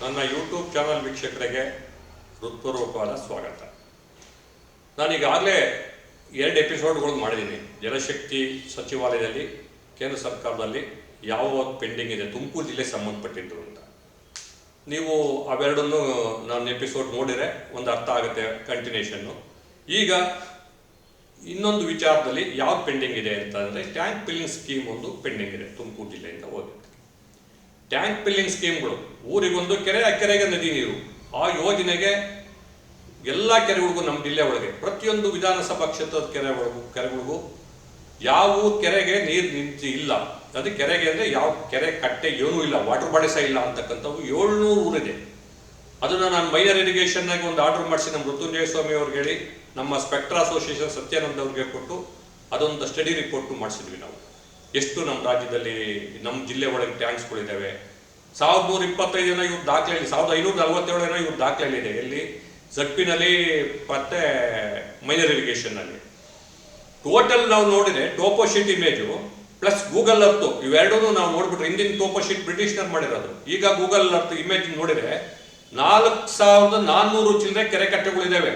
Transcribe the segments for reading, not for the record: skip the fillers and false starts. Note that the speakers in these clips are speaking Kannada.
ನನ್ನ ಯೂಟ್ಯೂಬ್ ಚಾನಲ್ ವೀಕ್ಷಕರಿಗೆ ಹೃತ್ಪೂರ್ವಕವಾದ ಸ್ವಾಗತ. ನಾನೀಗಾಗಲೇ 2 ಎಪಿಸೋಡ್ಗಳು ಮಾಡಿದ್ದೀನಿ. ಜಲಶಕ್ತಿ ಸಚಿವಾಲಯದಲ್ಲಿ ಕೇಂದ್ರ ಸರ್ಕಾರದಲ್ಲಿ ಯಾವ ಪೆಂಡಿಂಗ್ ಇದೆ ತುಮಕೂರು ಜಿಲ್ಲೆಗೆ ಸಂಬಂಧಪಟ್ಟಿದ್ದು ಅಂತ. ನೀವು ಅವೆರಡನ್ನು ನನ್ನ ಎಪಿಸೋಡ್ ನೋಡಿದರೆ ಒಂದು ಅರ್ಥ ಆಗುತ್ತೆ ಕಂಟಿನ್ಯೂಷನ್ನು. ಈಗ ಇನ್ನೊಂದು ವಿಚಾರದಲ್ಲಿ ಯಾವ ಪೆಂಡಿಂಗ್ ಇದೆ ಅಂತಂದರೆ ಟ್ಯಾಂಕ್ ಫಿಲ್ಲಿಂಗ್ ಸ್ಕೀಮ್ ಒಂದು ಪೆಂಡಿಂಗ್ ಇದೆ ತುಮಕೂರು ಜಿಲ್ಲೆಯಿಂದ ಹೋಗಿ. ಟ್ಯಾಂಕ್ ಫಿಲ್ಲಿಂಗ್ ಸ್ಕೀಮ್ಗಳು ಊರಿಗೊಂದು ಕೆರೆ, ಆ ಕೆರೆಗೆ ನದಿ ನೀರು, ಆ ಯೋಜನೆಗೆ ಎಲ್ಲ ಕೆರೆಗಳಿಗೂ ನಮ್ಮ ಜಿಲ್ಲೆ ಒಳಗೆ ಪ್ರತಿಯೊಂದು ವಿಧಾನಸಭಾ ಕ್ಷೇತ್ರದ ಕೆರೆಗಳಿಗೂ ಯಾವ ಕೆರೆಗೆ ನೀರು ನಿಂತು ಇಲ್ಲ, ಅದು ಕೆರೆಗೆ ಅಂದರೆ ಯಾವ ಕೆರೆ ಕಟ್ಟೆ ಏನೂ ಇಲ್ಲ, ವಾಟರ್ ಬಾಡಿ ಸಹ ಇಲ್ಲ ಅಂತಕ್ಕಂಥವು 700 ಊರಿದೆ. ಅದನ್ನು ನಾನು ಮೈನರ್ ಇರಿಗೇಷನ್ನಾಗಿ ಒಂದು ಆರ್ಡರ್ ಮಾಡಿಸಿ ನಮ್ಮ ಮೃತ್ಯುಂಜಯ ಸ್ವಾಮಿ ಅವ್ರಿಗೆ ಹೇಳಿ, ನಮ್ಮ ಸ್ಪೆಕ್ಟ್ರಾ ಅಸೋಸಿಯೇಷನ್ ಸತ್ಯಾನಂದ ಅವ್ರಿಗೆ ಕೊಟ್ಟು ಅದೊಂದು ಸ್ಟಡಿ ರಿಪೋರ್ಟ್ ಮಾಡಿಸಿದ್ವಿ ನಾವು. ಎಷ್ಟು ನಮ್ಮ ರಾಜ್ಯದಲ್ಲಿ ನಮ್ಮ ಜಿಲ್ಲೆ ಒಳಗೆ ಟ್ಯಾಂಕ್ಸ್ಗಳಿದ್ದಾವೆ. 1125 ಏನೋ ಇವ್ರ ದಾಖಲೆಯಲ್ಲಿ, 1547 ಏನೋ ಇವ್ರ ದಾಖಲೆಯಲ್ಲಿದೆ. ಎಲ್ಲಿ ಜಡ್ಪಿನಲ್ಲಿ ಮತ್ತೆ ಮೈನರ್ ಇರಿಗೇಷನ್ನಲ್ಲಿ. ಟೋಟಲ್ ನಾವು ನೋಡಿದರೆ topo sheet image plus Google earth ಇವೆರಡೂ ನಾವು ನೋಡ್ಬಿಟ್ರೆ, ಹಿಂದಿನ ಟೋಪೋ ಶೀಟ್ ಬ್ರಿಟಿಷ್ನರ್ ಮಾಡಿರೋದು, ಈಗ ಗೂಗಲ್ ಅರ್ತ್ ಇಮೇಜ್ ನೋಡಿದರೆ 4400 ಚಿಲ್ಲರೆ ಕೆರೆ ಕಟ್ಟೆಗಳಿದ್ದಾವೆ.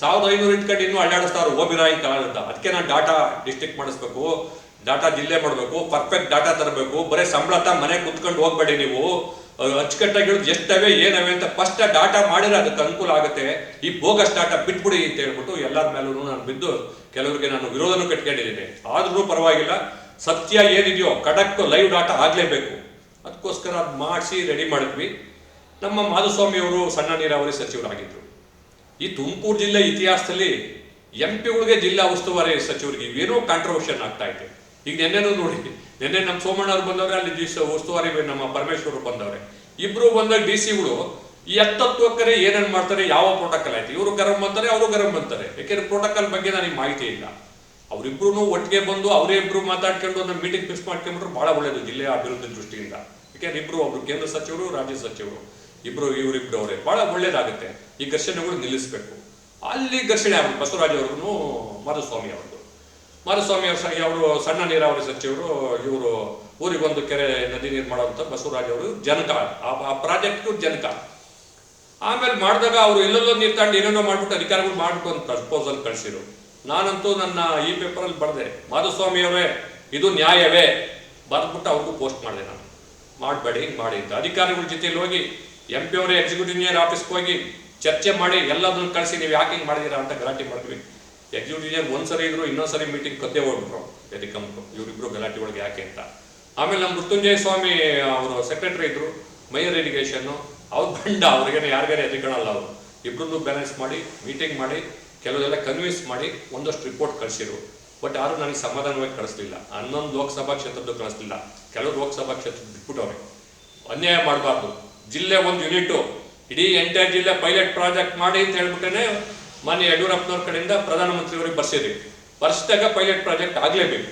1500 ಇಟ್ಕೊಂಡು ಇನ್ನೂ ಅಡ್ಡಾಡಿಸ್ತಾರೆ ಓಬಿರಾಯಿ ಕಾಲ ಅಂತ. ಅದಕ್ಕೆ ನಾನು ಡಾಟಾ ಡಿಸ್ಟ್ರಿಕ್ಟ್ ಮಾಡಿಸ್ಬೇಕು, ಡಾಟಾ ಜಿಲ್ಲೆ ಮಾಡಬೇಕು, ಪರ್ಫೆಕ್ಟ್ ಡಾಟಾ ತರಬೇಕು. ಬರೀ ಸಂಬಳ ಮನೆ ಕುತ್ಕೊಂಡು ಹೋಗ್ಬೇಡಿ ನೀವು. ಅಚ್ಚುಕಟ್ಟಾಗಿರೋದು ಎಷ್ಟವೆ ಏನವೆ ಅಂತ ಫಸ್ಟ್ ಡಾಟಾ ಮಾಡಿದ್ರೆ ಅದಕ್ಕೆ ಅನುಕೂಲ ಆಗುತ್ತೆ. ಈ ಬೋಗಸ್ ಡಾಟಾ ಬಿಟ್ಬಿಡಿ ಅಂತ ಹೇಳ್ಬಿಟ್ಟು ಎಲ್ಲರ ಮೇಲೂ ನಾನು ಬಿದ್ದು ಕೆಲವರಿಗೆ ನಾನು ವಿರೋಧನೂ ಕಟ್ಕೊಂಡಿದ್ದೀನಿ. ಆದ್ರೂ ಪರವಾಗಿಲ್ಲ, ಸತ್ಯ ಏನಿದೆಯೋ ಕಡಕ್ಟು ಲೈವ್ ಡಾಟಾ ಆಗಲೇಬೇಕು. ಅದಕ್ಕೋಸ್ಕರ ಅದು ಮಾಡಿಸಿ ರೆಡಿ ಮಾಡಿದ್ವಿ. ನಮ್ಮ ಮಾಧುಸ್ವಾಮಿ ಅವರು ಸಣ್ಣ ನೀರಾವರಿ ಸಚಿವರಾಗಿದ್ದರು. ಈ ತುಮಕೂರು ಜಿಲ್ಲೆ ಇತಿಹಾಸದಲ್ಲಿ MP ಗಳಿಗೆ ಜಿಲ್ಲಾ ಉಸ್ತುವಾರಿ ಸಚಿವರಿಗೆ ಏನೋ ಕಾಂಟ್ರವರ್ಷನ್ ಆಗ್ತಾ ಇದೆ. ಈಗ ನೆನ್ನೆನೂ ನೋಡಿ, ನೆನ್ನೆ ನಮ್ಮ ಸೋಮಣ್ಣವ್ರು ಬಂದವ್ರೆ, ಅಲ್ಲಿ ಉಸ್ತುವಾರಿ ನಮ್ಮ ಪರಮೇಶ್ವರು ಬಂದವ್ರೆ. ಇಬ್ರು ಬಂದಾಗ DC ಈ 10 ಎಕರೆ ಏನೇನು ಮಾಡ್ತಾರೆ, ಯಾವ ಪ್ರೋಟೋಕಾಲ್ ಆಯ್ತು, ಇವರು ಗರಂ ಅಂತಾರೆ, ಅವರು ಗರಂ ಅಂತಾರೆ. ಯಾಕೆಂದ್ರೆ ಪ್ರೋಟೋಕಾಲ್ ಬಗ್ಗೆ ನನಗೆ ಮಾಹಿತಿ ಇಲ್ಲ. ಅವರಿಬ್ರು ಒಟ್ಟಿಗೆ ಬಂದು ಅವರೇ ಇಬ್ರು ಮಾತಾಡ್ಕೊಂಡು ಒಂದು ಮೀಟಿಂಗ್ ಫಿಕ್ಸ್ ಮಾಡ್ಕೊಂಡ್ಬಿಟ್ರೆ ಬಹಳ ಒಳ್ಳೇದು ಜಿಲ್ಲೆಯ ಅಭಿವೃದ್ಧಿ ದೃಷ್ಟಿಯಿಂದ. ಯಾಕೆಂದ್ರೆ ಇಬ್ರು, ಒಬ್ರು ಕೇಂದ್ರ ಸಚಿವರು, ರಾಜ್ಯ ಸಚಿವರು, ಇವರಿಬ್ರು ಅವರೇ ಬಹಳ ಒಳ್ಳೇದಾಗುತ್ತೆ. ಈ ಘರ್ಷಣೆಗಳು ನಿಲ್ಲಿಸಬೇಕು. ಅಲ್ಲಿ ಘರ್ಷಣೆ ಆಗುತ್ತೆ ಬಸವರಾಜ್ ಅವ್ರಿಗೂ ಮಾಧುಸ್ವಾಮಿ ಅವ್ರದ್ದು. ಮಾಧುಸ್ವಾಮಿ ಅವರು ಸಣ್ಣ ನೀರಾವರಿ ಸಚಿವರು, ಇವರು ಊರಿಗೊಂದು ಕೆರೆ ನದಿ ನೀರು ಮಾಡುವಂಥ ಬಸವರಾಜ್ ಅವರು ಜನಕ, ಆ ಪ್ರಾಜೆಕ್ಟ್ಗೂ ಜನಕ. ಆಮೇಲೆ ಮಾಡಿದಾಗ ಅವರು ಎಲ್ಲೆಲ್ಲೋ ನೀರು ತಗೊಂಡು ಏನೇನೋ ಮಾಡ್ಬಿಟ್ಟು ಅಧಿಕಾರಿಗಳು ಮಾಡ್ಬಿಟ್ಟು ಒಂದು ಪ್ರಪೋಸಲ್ ಕಳಿಸಿರು. ನಾನಂತೂ ನನ್ನ ಈ ಪೇಪರಲ್ಲಿ ಬರೆದೆ, ಮಾಧುಸ್ವಾಮಿ ಅವರೇ ಇದು ನ್ಯಾಯವೇ ಬರೆದ್ಬಿಟ್ಟು ಅವ್ರಿಗೂ ಪೋಸ್ಟ್ ಮಾಡಿದೆ. ನಾನು ಮಾಡಬೇಡಿ ಹಿಂಗೆ ಮಾಡಿ ಅಂತ ಅಧಿಕಾರಿಗಳ ಜೊತೆಲಿ ಹೋಗಿ MP ಅವರೇ ಎಕ್ಸಿಕ್ಯೂಟಿವ್ ಇಂಜಿನಿಯರ್ ಆಫೀಸ್ಗೆ ಹೋಗಿ ಚರ್ಚೆ ಮಾಡಿ ಎಲ್ಲದನ್ನು ಕಳಿಸಿ ನೀವು ಯಾಕೆ ಹಿಂಗೆ ಮಾಡಿದ್ದೀರಾ ಅಂತ ಗಲಾಟೆ ಮಾಡಿದ್ವಿ. ಎಕ್ಸಿಕ್ಯೂಟಿವ್ ಇಂಜಿನಿಯರ್ ಒಂದ್ಸರಿ ಇದ್ರು, ಇನ್ನೊಂದ್ಸರಿ ಮೀಟಿಂಗ್ ಕದ್ದೇ ಹೋಗ್ಬಿಟ್ರು ಎದಿಕಂಬ್ರು, ಇವರಿಬ್ರು ಗಲಾಟೆ ಒಳಗೆ ಯಾಕೆ ಅಂತ. ಆಮೇಲೆ ನಮ್ಮ ಮೃತ್ಯುಂಜಯ ಸ್ವಾಮಿ ಅವರು ಸೆಕ್ರೆಟರಿ ಇದ್ರು ಮೈನರ್ ಇರಿಗೇಷನ್ನು, ಅವ್ರು ಬಂಡ, ಅವ್ರಿಗೇನೆ ಯಾರಿಗಾರೆ ಎದುರಿಕೊಳ್ಳಲ್ಲ. ಅವರು ಇಬ್ಬರನ್ನು ಬ್ಯಾಲೆನ್ಸ್ ಮಾಡಿ ಮೀಟಿಂಗ್ ಮಾಡಿ ಕೆಲವೆಲ್ಲ ಕನ್ವಿನ್ಸ್ ಮಾಡಿ ಒಂದಷ್ಟು ರಿಪೋರ್ಟ್ ಕಳಿಸಿರು. ಬಟ್ ಯಾರು ನನಗೆ ಸಮಾಧಾನವಾಗಿ ಕಳಿಸ್ಲಿಲ್ಲ. 11 ಲೋಕಸಭಾ ಕ್ಷೇತ್ರದ್ದು ಕಳಿಸ್ಲಿಲ್ಲ, ಕೆಲವು ಲೋಕಸಭಾ ಕ್ಷೇತ್ರ ಬಿಟ್ಬಿಟ್ಟವ್ರೆ. ಅನ್ಯಾಯ ಮಾಡಬಾರ್ದು. ಜಿಲ್ಲೆ ಒಂದು ಯೂನಿಟು, ಇಡೀ ಎಂಟೈರ್ ಜಿಲ್ಲೆ ಪೈಲಟ್ ಪ್ರಾಜೆಕ್ಟ್ ಮಾಡಿ ಅಂತ ಹೇಳ್ಬಿಟ್ಟೇ ಮಾನ್ಯ ಯಡಿಯೂರಪ್ಪನವ್ರ ಕಡೆಯಿಂದ ಪ್ರಧಾನಮಂತ್ರಿಯವರಿಗೆ ಬರ್ಸಿದಾಗ ಪೈಲಟ್ ಪ್ರಾಜೆಕ್ಟ್ ಆಗಲೇಬೇಕು.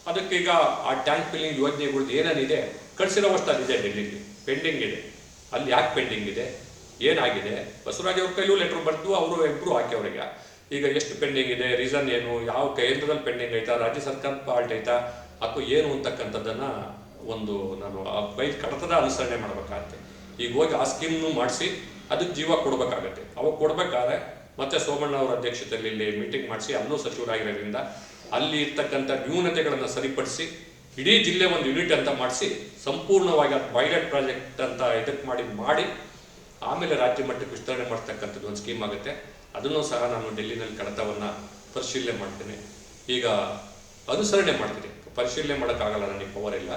ಅದಕ್ಕೀಗ ಆ ಟ್ಯಾಂಕ್ ಫಿಲ್ಲಿಂಗ್ ಯೋಜನೆಗಳ್ದು ಏನೇನಿದೆ ಕಳಿಸಿರೋವಷ್ಟು ಅದಿದೆ, ಡೆಲ್ಲಿಗೆ ಪೆಂಡಿಂಗ್ ಇದೆ. ಅಲ್ಲಿ ಯಾಕೆ ಪೆಂಡಿಂಗ್ ಇದೆ, ಏನಾಗಿದೆ, ಬಸವರಾಜ್ ಅವ್ರ ಕೈಲೂ ಲೆಟ್ರ್ ಬರೆದು ಅವರು ಇಬ್ಬರು ಹಾಕಿವ್ರಿಗೆ. ಈಗ ಎಷ್ಟು ಪೆಂಡಿಂಗ್ ಇದೆ, ರೀಸನ್ ಏನು, ಯಾವ ಕೇಂದ್ರದಲ್ಲಿ ಪೆಂಡಿಂಗ್ ಐತಾ, ರಾಜ್ಯ ಸರ್ಕಾರದ ಫಾಲ್ಟ್ ಐತಾ ಅಥವಾ ಏನು ಅಂತಕ್ಕಂಥದ್ದನ್ನು ಒಂದು ನಾನು ಆ ಫೈಲ್ ಕಡತದ ಅನುಸರಣೆ ಮಾಡಬೇಕಾಗತ್ತೆ. ಈಗ ಹೋಗಿ ಆ ಸ್ಕೀಮ್ನು ಮಾಡಿಸಿ ಅದಕ್ಕೆ ಜೀವ ಕೊಡಬೇಕಾಗತ್ತೆ. ಅವಾಗ ಕೊಡಬೇಕಾದ್ರೆ ಮತ್ತೆ ಸೋಮಣ್ಣ ಅವರ ಅಧ್ಯಕ್ಷತೆಯಲ್ಲಿ ಇಲ್ಲಿ ಮೀಟಿಂಗ್ ಮಾಡಿಸಿ, ಅಲ್ಲೂ ಸಚಿವರಾಗಿರೋದ್ರಿಂದ ಅಲ್ಲಿ ಇರ್ತಕ್ಕಂಥ ನ್ಯೂನತೆಗಳನ್ನು ಸರಿಪಡಿಸಿ ಇಡೀ ಜಿಲ್ಲೆ ಒಂದು ಯೂನಿಟ್ ಅಂತ ಮಾಡಿಸಿ ಸಂಪೂರ್ಣವಾಗಿ ಅದು ಪೈಲಟ್ ಪ್ರಾಜೆಕ್ಟ್ ಅಂತ ಇದಕ್ಕೆ ಮಾಡಿ ಆಮೇಲೆ ರಾಜ್ಯ ಮಟ್ಟಕ್ಕೆ ವಿಸ್ತರಣೆ ಮಾಡ್ತಕ್ಕಂಥದ್ದು ಒಂದು ಸ್ಕೀಮ್ ಆಗುತ್ತೆ. ಅದನ್ನು ಸಹ ನಾನು ಡೆಲ್ಲಿನಲ್ಲಿ ಕಡತವನ್ನು ಪರಿಶೀಲನೆ ಮಾಡ್ತೇನೆ. ಈಗ ಅನುಸರಣೆ ಮಾಡ್ತೀನಿ. ಪರಿಶೀಲನೆ ಮಾಡೋಕ್ಕಾಗಲ್ಲ, ನನಗೆ ಪವರ್ ಇಲ್ಲ.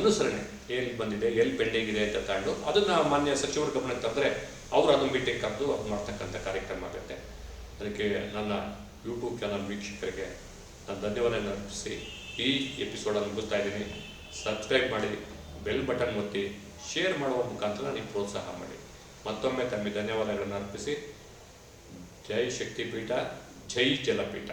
ಅನುಸರಣೆ ಎಲ್ಲಿ ಬಂದಿದೆ, ಎಲ್ಲಿ ಪೆಂಡಿಂಗ್ ಇದೆ ಅಂತ ತಗೊಂಡು ಅದನ್ನು ಮಾನ್ಯ ಸಚಿವರ ಗಮನಕ್ಕೆ ತಂದರೆ ಅವರು ಅದು ಮೀಟಿಂಗ್ ಕರೆದು ಅದು ಮಾಡ್ತಕ್ಕಂಥ ಕಾರ್ಯಕ್ರಮ ಆಗುತ್ತೆ. ಅದಕ್ಕೆ ನನ್ನ ಯೂಟ್ಯೂಬ್ ಚಾನಲ್ ವೀಕ್ಷಕರಿಗೆ ನಾನು ಧನ್ಯವಾದ ಅರ್ಪಿಸಿ ಈ ಎಪಿಸೋಡನ್ನು ಮುಗಿಸ್ತಾ ಇದ್ದೀನಿ. ಸಬ್ಸ್ಕ್ರೈಬ್ ಮಾಡಿ, ಬೆಲ್ ಬಟನ್ ಒತ್ತಿ, ಶೇರ್ ಮಾಡುವ ಮುಖಾಂತರ ನನಗೆ ಪ್ರೋತ್ಸಾಹ ಮಾಡಿ. ಮತ್ತೊಮ್ಮೆ ತಮಗೆ ಧನ್ಯವಾದಗಳನ್ನು ಅರ್ಪಿಸಿ, ಜೈ ಶಕ್ತಿಪೀಠ, ಜೈ ಜಲಪೀಠ.